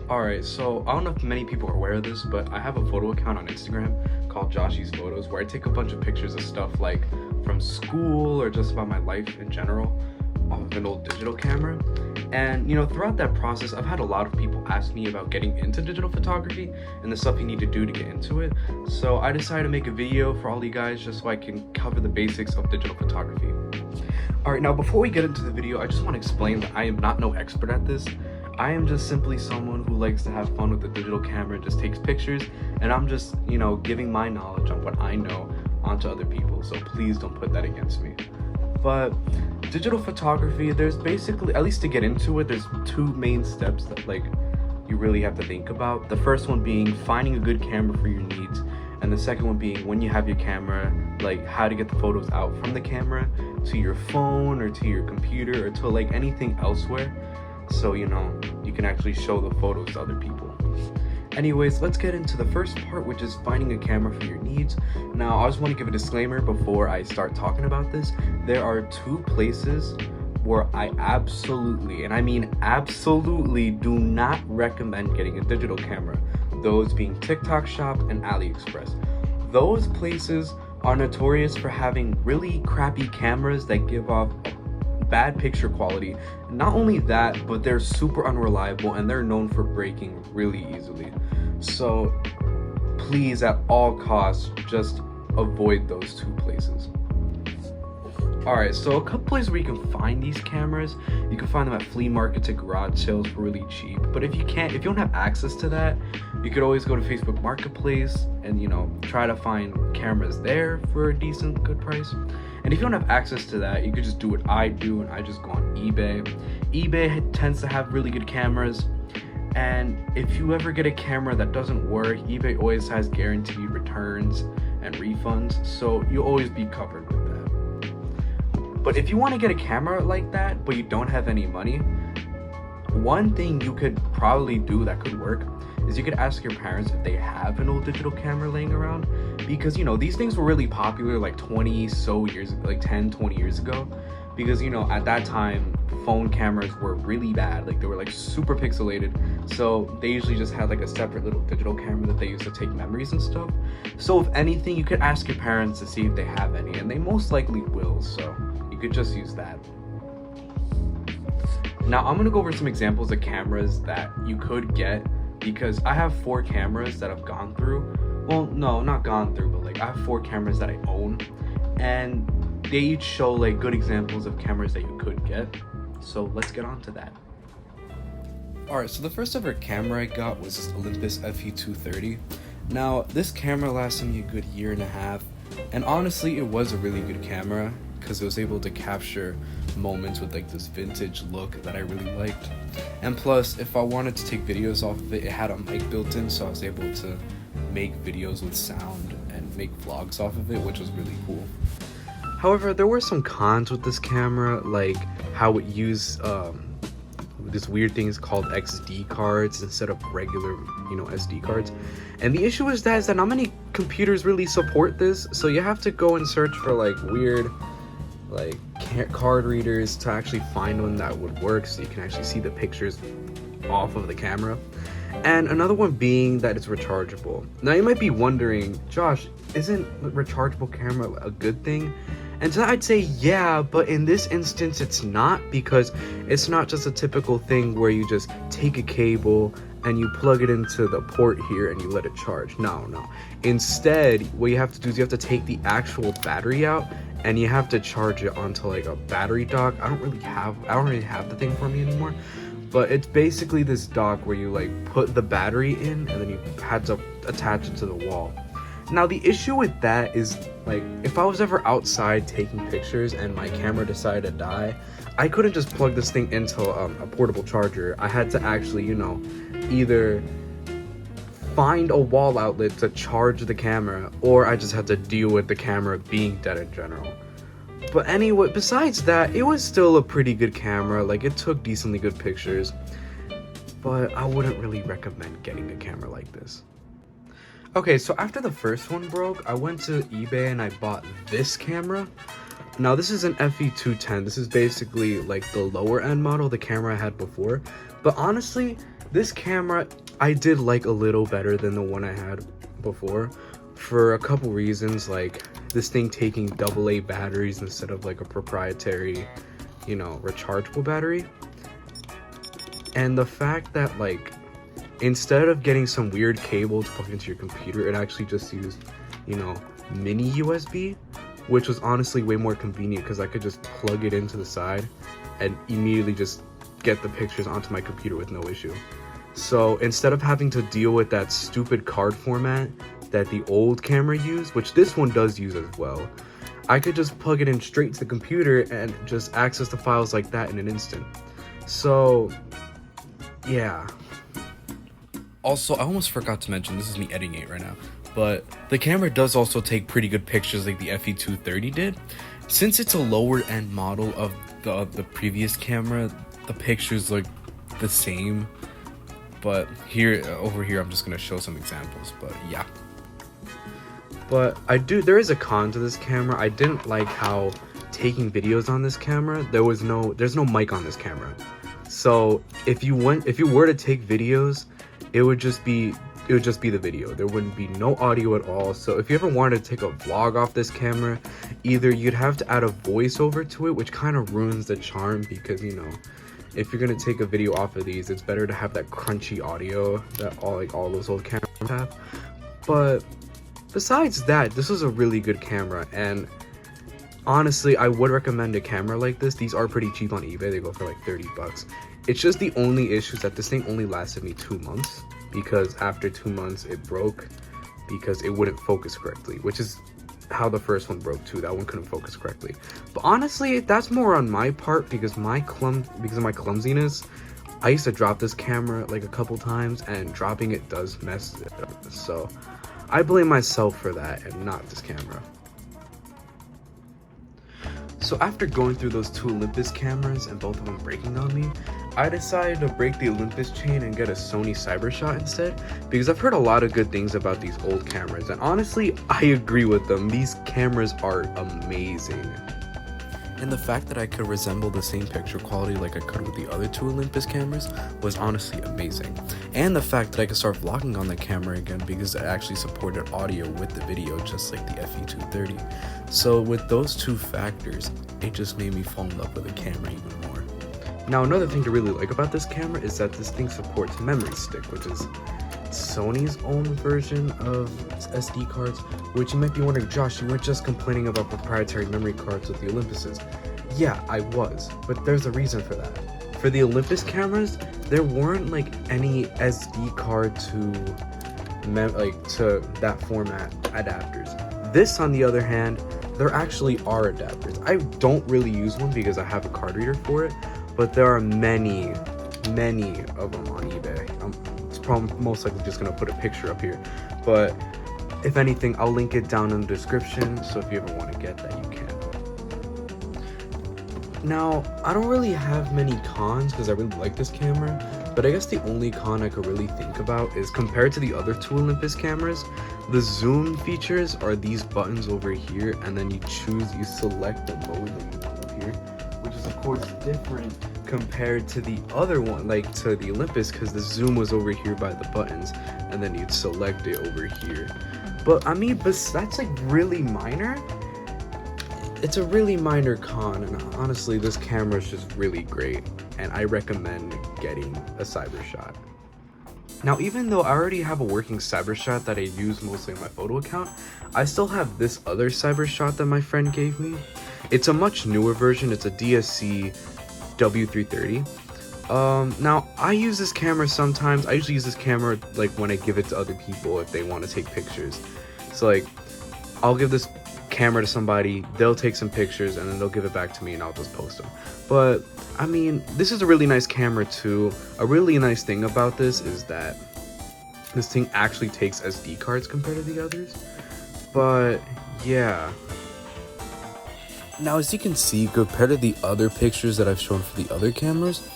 Alright, so I don't know if many people are aware of this, but I have a photo account on Instagram called Joshy's Photos where I take a bunch of pictures of stuff like from school or just about my life in general off of an old digital camera. And throughout that process, I've had a lot of people ask me about getting into digital photography and the stuff you need to do to get into it. So I decided to make a video for all you guys just so I can cover the basics of digital photography. Alright, now before we get into the video, I just want to explain that I am not no expert at this. I am just simply someone who likes to have fun with the digital camera and just takes pictures, and I'm just, giving my knowledge on what I know onto other people, so please don't put that against me. But digital photography, there's basically, at least to get into it, there's two main steps that you really have to think about. The first one being finding a good camera for your needs, and the second one being when you have your camera, how to get the photos out from the camera to your phone or to your computer or to anything elsewhere, so you can actually show the photos to other people. Anyways, let's get into the first part, which is finding a camera for your needs. Now, I just want to give a disclaimer before I start talking about this. There are two places where I absolutely, and I mean absolutely, do not recommend getting a digital camera. Those being TikTok Shop and AliExpress. Those places are notorious for having really crappy cameras that give off bad picture quality. Not only that, but they're super unreliable and they're known for breaking really easily. So please, at all costs, just avoid those two places. Alright, so a couple places where you can find these cameras. You can find them at flea markets and garage sales for really cheap. But if you don't have access to that, you could always go to Facebook Marketplace and try to find cameras there for a decent good price. And if you don't have access to that, you could just do what I do, and I just go on eBay. eBay tends to have really good cameras, and if you ever get a camera that doesn't work, eBay always has guaranteed returns and refunds, so you'll always be covered with that. But if you want to get a camera like that, but you don't have any money, one thing you could probably do that could work is you could ask your parents if they have an old digital camera laying around, because these things were really popular 10, 20 years ago, because at that time phone cameras were really bad, they were super pixelated, so they usually just had a separate little digital camera that they used to take memories and stuff. So if anything, you could ask your parents to see if they have any, and they most likely will, so you could just use that. Now I'm gonna go over some examples of cameras that you could get, because I have 4 cameras that I've gone through. Well, no, not gone through, but I have 4 cameras that I own, and they each show good examples of cameras that you could get. So let's get on to that. Alright, so the first ever camera I got was this Olympus FE230. Now, this camera lasted me a good year and a half, and honestly, it was a really good camera because it was able to capture moments with this vintage look that I really liked. And plus, if I wanted to take videos off of it, it had a mic built in, so I was able to make videos with sound and make vlogs off of it, which was really cool. However, there were some cons with this camera, like how it used this weird things called XD cards instead of regular, SD cards. And the issue is that not many computers really support this, so you have to go and search for weird card readers to actually find one that would work, so you can actually see the pictures off of the camera. And another one being that it's rechargeable. Now you might be wondering, Josh, isn't rechargeable camera a good thing? And to that I'd say yeah, but in this instance it's not, because it's not just a typical thing where you just take a cable and you plug it into the port here and you let it charge. No. Instead, what you have to do is you have to take the actual battery out and you have to charge it onto a battery dock. I don't really have the thing for me anymore, but it's basically this dock where you put the battery in and then you had to attach it to the wall. Now the issue with that is if I was ever outside taking pictures and my camera decided to die, I couldn't just plug this thing into a portable charger. I had to actually either find a wall outlet to charge the camera, or I just had to deal with the camera being dead in general. But anyway, besides that, it was still a pretty good camera. It took decently good pictures, but I wouldn't really recommend getting a camera like this. Okay, so after the first one broke, I went to eBay and I bought this camera. Now this is an FE210. This is basically the lower end model, the camera I had before. But honestly, this camera I did like a little better than the one I had before for a couple reasons, like this thing taking AA batteries instead of like a proprietary, you know, rechargeable battery. And the fact that like instead of getting some weird cable to plug into your computer, it actually just used, you know, mini USB, which was honestly way more convenient because I could just plug it into the side and immediately just get the pictures onto my computer with no issue. So instead of having to deal with that stupid card format that the old camera used, which this one does use as well, I could just plug it in straight to the computer and just access the files like that in an instant. So yeah. Also, I almost forgot to mention, this is me editing it right now, but the camera does also take pretty good pictures like the FE230 did. Since it's a lower end model of the previous camera, the pictures look the same. But over here, I'm just gonna show some examples, but yeah. But there is a con to this camera. I didn't like how taking videos on this camera, there's no mic on this camera. So if you were to take videos, it would just be the video. There wouldn't be no audio at all. So if you ever wanted to take a vlog off this camera, either you'd have to add a voiceover to it, which kind of ruins the charm, because, you know, if you're gonna take a video off of these, it's better to have that crunchy audio that all those old cameras have. But besides that, this was a really good camera, and honestly, I would recommend a camera like this. These are pretty cheap on eBay. They go for like 30 bucks. It's just the only issue is that this thing only lasted me 2 months, because after 2 months it broke because it wouldn't focus correctly, which is how the first one broke too. That one couldn't focus correctly. But honestly, that's more on my part because of my clumsiness. I used to drop this camera like a couple times, and dropping it does mess it up. So I blame myself for that and not this camera. So after going through those two Olympus cameras and both of them breaking on me, I decided to break the Olympus chain and get a Sony CyberShot instead, because I've heard a lot of good things about these old cameras, and honestly, I agree with them. These cameras are amazing. And the fact that I could resemble the same picture quality like I could with the other two Olympus cameras was honestly amazing. And the fact that I could start vlogging on the camera again because it actually supported audio with the video, just like the FE230. So with those two factors, it just made me fall in love with the camera even more. Now, another thing to really like about this camera is that this thing supports memory stick, which is Sony's own version of SD cards, which you might be wondering, Josh, you weren't just complaining about proprietary memory cards with the Olympuses. Yeah, I was, but there's a reason for that. For the Olympus cameras, there weren't like any SD card to that format adapters. This, on the other hand, there actually are adapters. I don't really use one because I have a card reader for it, but there are many of them on eBay. Probably most likely just gonna put a picture up here, but if anything, I'll link it down in the description, so if you ever want to get that, you can. Now, I don't really have many cons because I really like this camera, but I guess the only con I could really think about is, compared to the other two Olympus cameras, the zoom features are these buttons over here, and then you select the mode that you want here, which is of course different compared to the other one, like to the Olympus, because the zoom was over here by the buttons, and then you'd select it over here. But I mean, that's like really minor. It's a really minor con, and honestly, this camera is just really great, and I recommend getting a CyberShot. Now, even though I already have a working CyberShot that I use mostly on my photo account, I still have this other CyberShot that my friend gave me. It's a much newer version. It's a DSC W330. Now, I use this camera sometimes. I usually use this camera like when I give it to other people if they want to take pictures. So like, I'll give this camera to somebody, they'll take some pictures, and then they'll give it back to me, and I'll just post them. But I mean, this is a really nice camera too. A really nice thing about this is that this thing actually takes SD cards compared to the others. But yeah. Now, as you can see, compared to the other pictures that I've shown for the other cameras,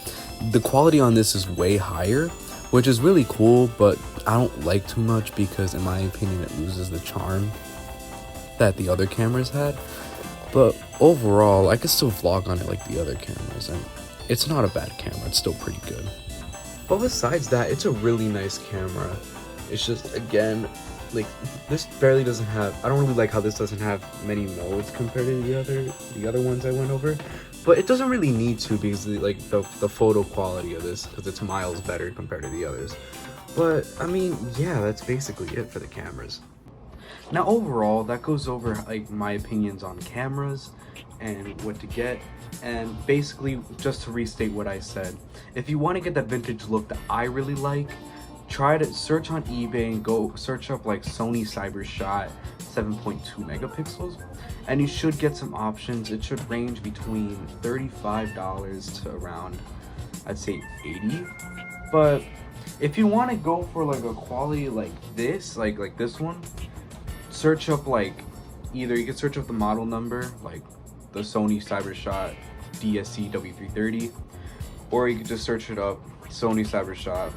the quality on this is way higher, which is really cool, but I don't like too much because, in my opinion, it loses the charm that the other cameras had. But overall, I could still vlog on it like the other cameras, and it's not a bad camera. It's still pretty good. But besides that, it's a really nice camera. It's just, again, like, this barely doesn't have, I don't really like how this doesn't have many modes compared to the other ones I went over. But it doesn't really need to, because the photo quality of this, because it's miles better compared to the others. But I mean, yeah, that's basically it for the cameras. Now overall, that goes over like my opinions on cameras and what to get. And basically, just to restate what I said, if you want to get that vintage look that I really like, try to search on eBay and go search up like Sony CyberShot 7.2 megapixels, and you should get some options. It should range between $35 to around, I'd say, 80. But if you want to go for like a quality like this, like this one, search up like, either you can search up the model number, like the Sony CyberShot DSC W330, or you can just search it up, Sony CyberShot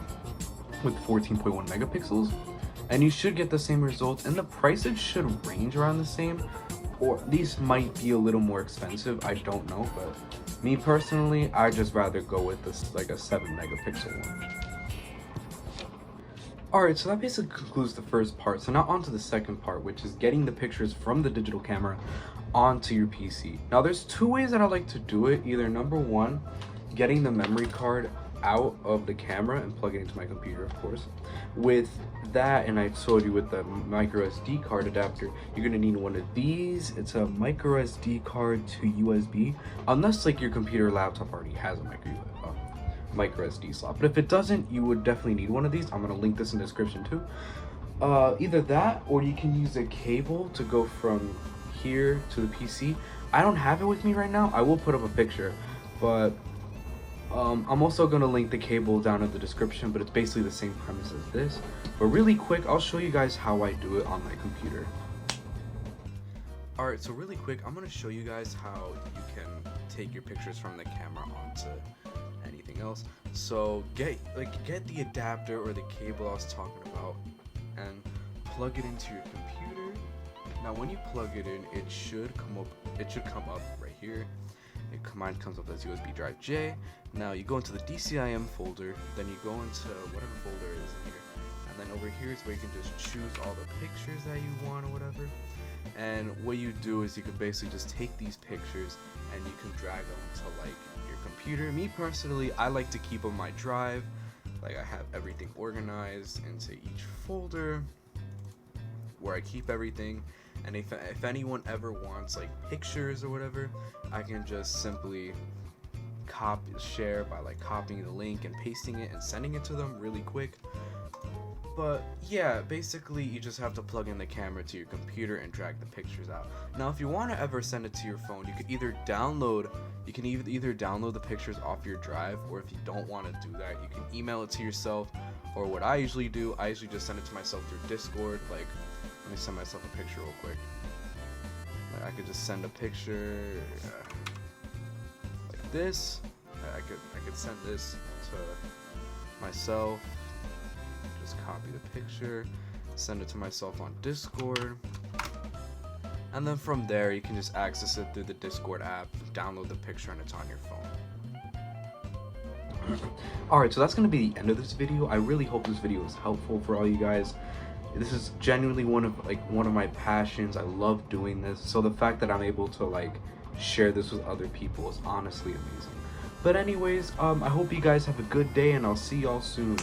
with 14.1 megapixels, and you should get the same results, and the prices should range around the same, or these might be a little more expensive, I don't know. But me personally, I just rather go with this like a 7 megapixel one. Alright, so that basically concludes the first part. So now on to the second part, which is getting the pictures from the digital camera onto your PC. Now there's two ways that I like to do it. Either number one, getting the memory card out of the camera and plug it into my computer, of course. With that, and I told you with the micro SD card adapter, you're gonna need one of these. It's a micro SD card to USB, unless like your computer or laptop already has a micro SD slot. But if it doesn't, you would definitely need one of these. I'm gonna link this in the description too. Either that, or you can use a cable to go from here to the PC. I don't have it with me right now. I will put up a picture, but I'm also gonna link the cable down in the description, but it's basically the same premise as this. But really quick, I'll show you guys how I do it on my computer. Alright, so really quick, I'm gonna show you guys how you can take your pictures from the camera onto anything else. So get the adapter or the cable I was talking about and plug it into your computer. Now when you plug it in, it should come up right here. Mine comes up as USB drive J. Now you go into the DCIM folder, then you go into whatever folder is in here, and then over here is where you can just choose all the pictures that you want or whatever. And what you do is you can basically just take these pictures and you can drag them to like your computer. Me personally, I like to keep on my drive, like I have everything organized into each folder where I keep everything. And if anyone ever wants like pictures or whatever, I can just simply share by like copying the link and pasting it and sending it to them really quick. But yeah, basically you just have to plug in the camera to your computer and drag the pictures out. Now if you want to ever send it to your phone, you can either download the pictures off your drive, or if you don't want to do that, you can email it to yourself. Or what I usually do, I usually just send it to myself through Discord. Like, let me send myself a picture real quick. Like, I could just send a picture like this. I could send this to myself. Just copy the picture, send it to myself on Discord, and then from there you can just access it through the Discord app, download the picture, and it's on your phone. Alright, so that's going to be the end of this video. I really hope this video was helpful for all you guys. This is genuinely one of my passions. I love doing this, so the fact that I'm able to like share this with other people is honestly amazing. But anyways, I hope you guys have a good day, and I'll see y'all soon.